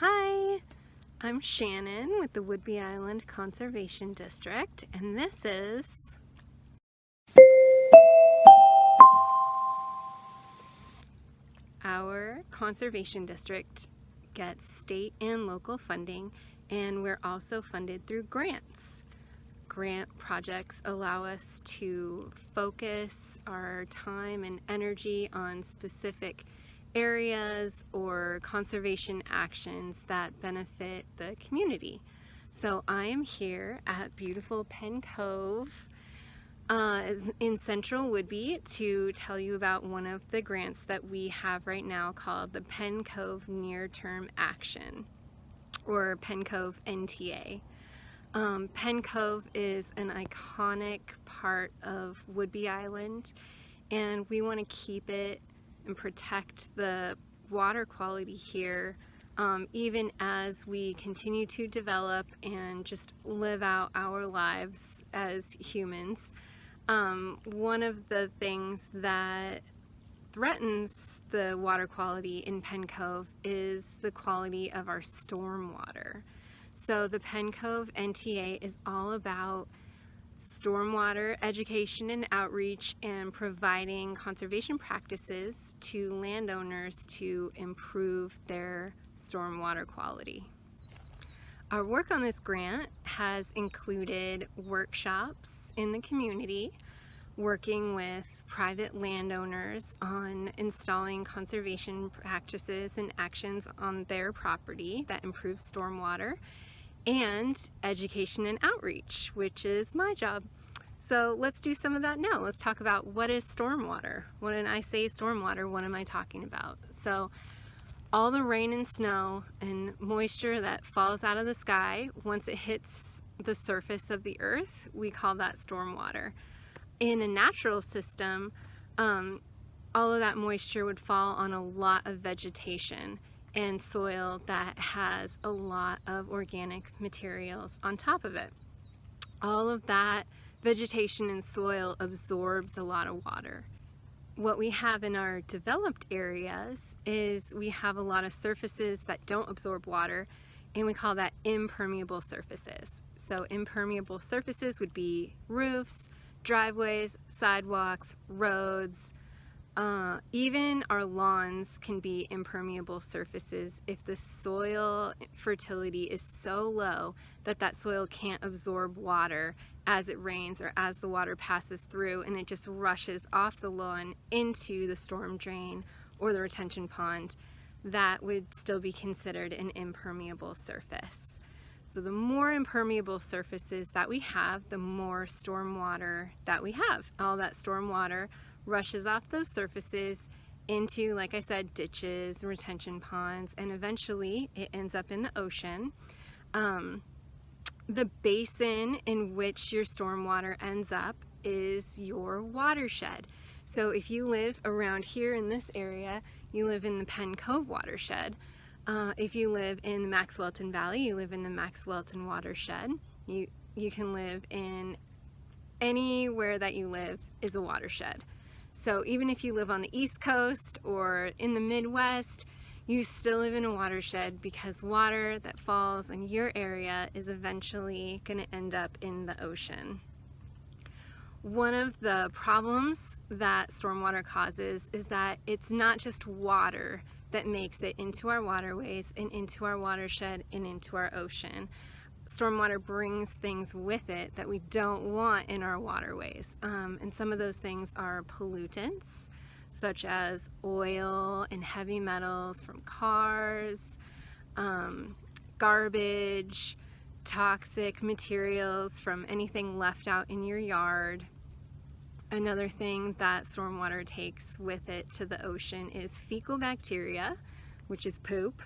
Hi, I'm Shannon with the Whidbey Island Conservation District, and this is our conservation district. Gets state and local funding, and we're also funded through grants. Grant projects allow us to focus our time and energy on specific areas or conservation actions that benefit the community. So I am here at beautiful Penn Cove in central Whidbey to tell you about one of the grants that we have right now called the Penn Cove Near-Term Action, or Penn Cove NTA. Penn Cove is an iconic part of Whidbey Island, and we want to keep it and protect the water quality here, even as we continue to develop and just live out our lives as humans. One of the things that threatens the water quality in Penn Cove is the quality of our stormwater. So the Penn Cove NTA is all about stormwater education and outreach and providing conservation practices to landowners to improve their stormwater quality. Our work on this grant has included workshops in the community, working with private landowners on installing conservation practices and actions on their property that improve stormwater, and education and outreach, which is my job. So let's do some of that now. Let's talk about what is stormwater. When I say stormwater, what am I talking about? So all the rain and snow and moisture that falls out of the sky, once it hits the surface of the earth, we call that stormwater. In a natural system, all of that moisture would fall on a lot of vegetation and soil that has a lot of organic materials on top of it. All of that vegetation and soil absorbs a lot of water. What we have in our developed areas is we have a lot of surfaces that don't absorb water, and we call that impermeable surfaces. So impermeable surfaces would be roofs, driveways, sidewalks, roads. Even our lawns can be impermeable surfaces if the soil fertility is so low that that soil can't absorb water as it rains or as the water passes through, and it just rushes off the lawn into the storm drain or the retention pond. That would still be considered an impermeable surface. So the more impermeable surfaces that we have, the more stormwater that we have. All that stormwater rushes off those surfaces into, like I said, ditches, retention ponds, and eventually it ends up in the ocean. The basin in which your stormwater ends up is your watershed. So if you live around here in this area, you live in the Penn Cove watershed. If you live in the Maxwellton Valley, you live in the Maxwellton watershed. You can live in anywhere that you live is a watershed. So even if you live on the East Coast or in the Midwest, you still live in a watershed, because water that falls in your area is eventually going to end up in the ocean. One of the problems that stormwater causes is that it's not just water that makes it into our waterways and into our watershed and into our ocean. Stormwater brings things with it that we don't want in our waterways. And some of those things are pollutants, such as oil and heavy metals from cars, garbage, toxic materials from anything left out in your yard. Another thing that stormwater takes with it to the ocean is fecal bacteria, which is poop,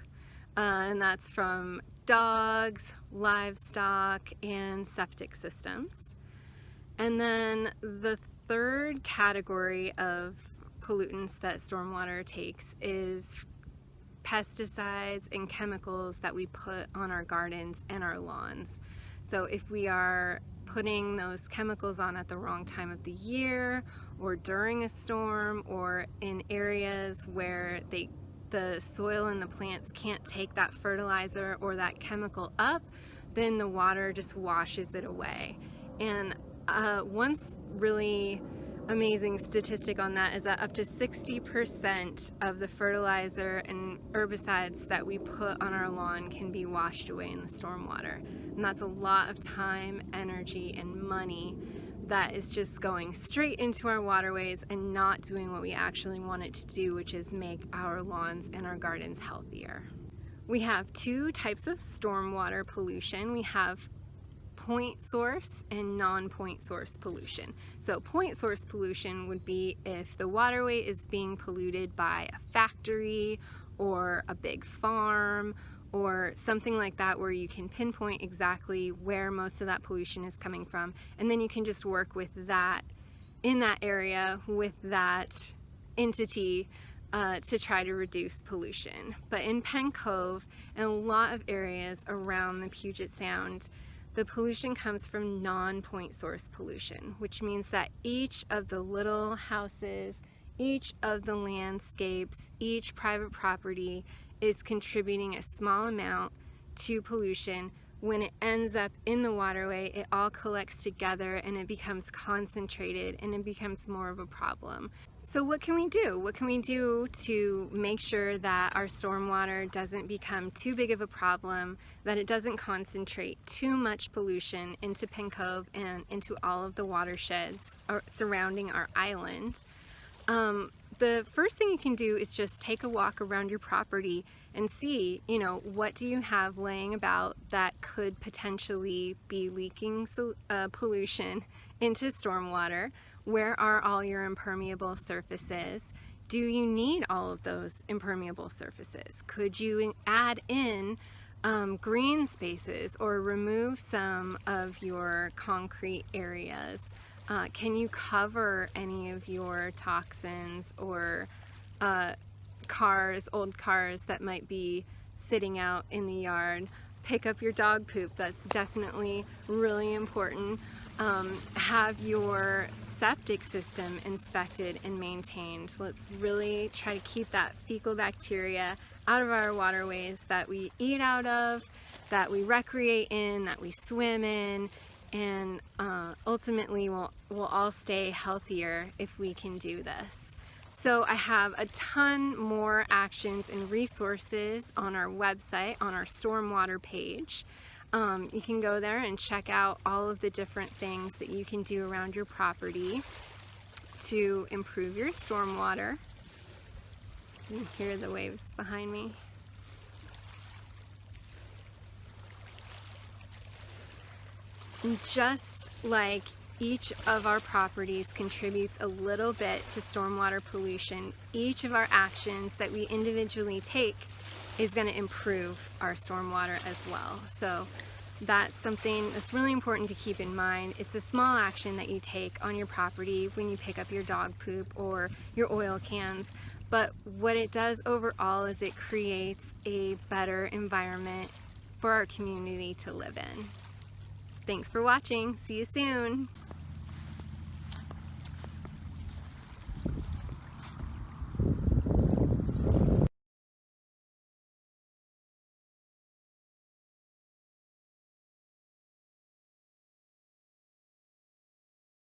and that's from dogs, livestock, and septic systems. And then the third category of pollutants that stormwater takes is pesticides and chemicals that we put on our gardens and our lawns. So if we are putting those chemicals on at the wrong time of the year, or during a storm, or in areas where the soil and the plants can't take that fertilizer or that chemical up, then the water just washes it away. And one really amazing statistic on that is that up to 60% of the fertilizer and herbicides that we put on our lawn can be washed away in the stormwater. And that's a lot of time, energy, and money that is just going straight into our waterways and not doing what we actually want it to do, which is make our lawns and our gardens healthier. We have two types of stormwater pollution. We have point source and non-point source pollution. So point source pollution would be if the waterway is being polluted by a factory or a big farm or something like that, where you can pinpoint exactly where most of that pollution is coming from, and then you can just work with that in that area with that entity to try to reduce pollution. But in Penn Cove and a lot of areas around the Puget Sound, the pollution comes from non-point source pollution, which means that each of the little houses, each of the landscapes, each private property is contributing a small amount to pollution. When it ends up in the waterway, it all collects together and it becomes concentrated and it becomes more of a problem. So what can we do? What can we do to make sure that our stormwater doesn't become too big of a problem, that it doesn't concentrate too much pollution into Penn Cove and into all of the watersheds surrounding our island? The first thing you can do is just take a walk around your property and see, what do you have laying about that could potentially be leaking pollution into stormwater? Where are all your impermeable surfaces? Do you need all of those impermeable surfaces? Could you add in green spaces or remove some of your concrete areas? Can you cover any of your toxins or old cars that might be sitting out in the yard? Pick up your dog poop. That's definitely really important. Have your septic system inspected and maintained. Let's really try to keep that fecal bacteria out of our waterways that we eat out of, that we recreate in, that we swim in, and ultimately we'll all stay healthier if we can do this. So I have a ton more actions and resources on our website, on our stormwater page. You can go there and check out all of the different things that you can do around your property to improve your stormwater. You can hear the waves behind me. And just like each of our properties contributes a little bit to stormwater pollution, each of our actions that we individually take is going to improve our stormwater as well. So that's something that's really important to keep in mind. It's a small action that you take on your property when you pick up your dog poop or your oil cans, but what it does overall is it creates a better environment for our community to live in. Thanks for watching. See you soon.